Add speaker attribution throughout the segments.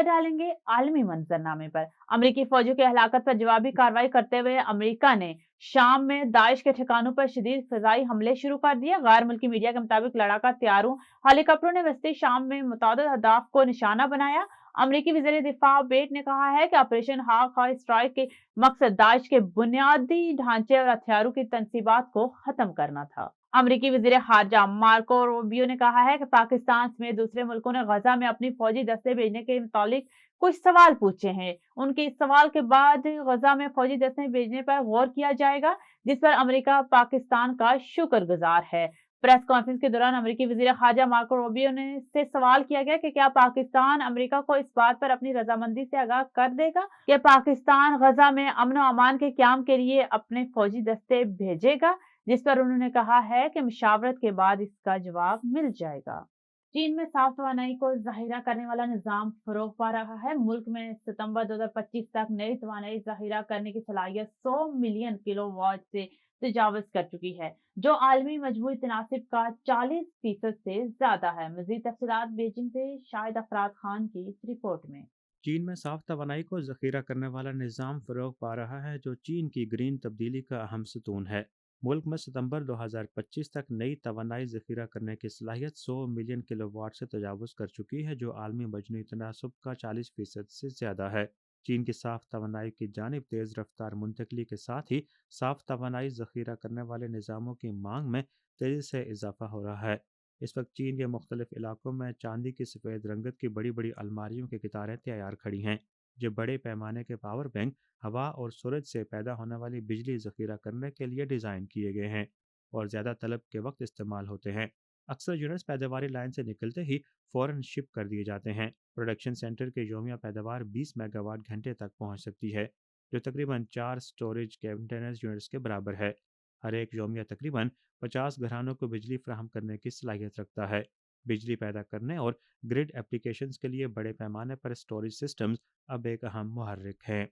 Speaker 1: डालेंगे आलमी मंजरनामे पर। अमेरिकी फौजियों की हलाकत पर जवाबी कार्रवाई करते हुए अमेरिका ने शाम में दाइश के ठिकानों पर शदीद फिजाई हमले शुरू कर दिए। गैर मुल्की मीडिया के मुताबिक लड़ाका तैयारों हेलीकॉप्टरों ने वस्ती शाम में मुतअद्दिद अहदाफ को निशाना बनाया। अमेरिकी वज़ीर दिफा बेट ने कहा है कि ऑपरेशन हाक स्ट्राइक के मकसद दाइश के बुनियादी ढांचे और हथियारों की तनसीबात को खत्म करना था। अमेरिकी वज़ीर खारजा मार्को रूबियो ने कहा है कि पाकिस्तान समेत दूसरे मुल्कों ने गजा में अपनी फौजी दस्ते भेजने के मुतालिक कुछ सवाल पूछे हैं। उनके इस सवाल के बाद गजा में फौजी दस्ते भेजने पर गौर किया जाएगा, जिस पर अमेरिका पाकिस्तान का शुक्रगुजार है। प्रेस कॉन्फ्रेंस के दौरान अमेरिकी वज़ीर खारजा मार्को रूबियो ने से सवाल किया गया कि क्या पाकिस्तान अमेरिका को इस बात पर अपनी रजामंदी से आगाह कर देगा कि पाकिस्तान गजा में अमन और अमान के क़याम के लिए अपने फौजी दस्ते भेजेगा, जिस पर उन्होंने कहा है कि मुशावरत के बाद इसका जवाब मिल जाएगा। चीन में साफ तवानाई को ज़ाहिरा करने वाला निज़ाम फ़रोग़ पा रहा है। मुल्क में सितंबर 2025 तक नई तवानाई ज़ाहिरा करने की सलाहियत 100 मिलियन किलोवाट से तजावज़ कर चुकी है, जो आलमी मजमूई तनासिब का 40% से ज़्यादा है। मज़ीद तफ़सीलात बीजिंग से शाहिद अफराद खान की इस रिपोर्ट में।
Speaker 2: चीन में साफ तवानाई को ज़ख़ीरा करने वाला निज़ाम फ़रोग़ पा रहा है, जो चीन की ग्रीन तब्दीली का अहम सतून है। मुल्क में सितंबर 2025 तक नई तवानाई ज़ख़ीरा करने की सलाहियत 100 मिलियन किलोवाट से तजावुज़ कर चुकी है, जो आलमी मजमूई तनासब का 40% से ज़्यादा है। चीन की साफ तवानाई की जानिब तेज़ रफ्तार मुंतकली के साथ ही साफ तवानाई ज़ख़ीरा करने वाले निज़ामों की मांग में तेज़ी से इजाफा हो रहा है। इस वक्त चीन के मुख्तलिफ इलाकों में चांदी की सफ़ेद रंगत की बड़ी बड़ी अलमारियों की कतारें तैयार खड़ी हैं, जो बड़े पैमाने के पावर बैंक, हवा और सूरज से पैदा होने वाली बिजली ज़ख़ीरा करने के लिए डिज़ाइन किए गए हैं और ज़्यादा तलब के वक्त इस्तेमाल होते हैं। अक्सर यूनिट्स पैदावारी लाइन से निकलते ही फ़ौरन शिप कर दिए जाते हैं। प्रोडक्शन सेंटर के योमिया पैदावार 20 मेगावाट घंटे तक पहुँच सकती है, जो तकरीबन 4 स्टोरेज कंटेनर यूनिट्स के बराबर है। हर एक योमिया तकरीबन 50 घरानों को बिजली फराहम करने की सलाहियत रखता है। बिजली पैदा करने और ग्रिड एप्लीकेशंस के लिए बड़े पैमाने पर स्टोरेज सिस्टम्स अब एक अहम मुहर्रिक है।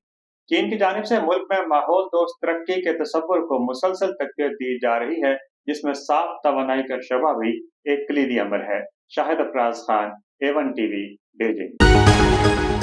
Speaker 3: चीन की जानिब से मुल्क में माहौल दोस्त तरक्की के तसव्वुर को मुसलसल तक़वियत दी जा रही है, जिसमें साफ तवानाई का शबा भी एक कलीदी अमल है। Shahid Afraz Khan, A1 TV, Beijing.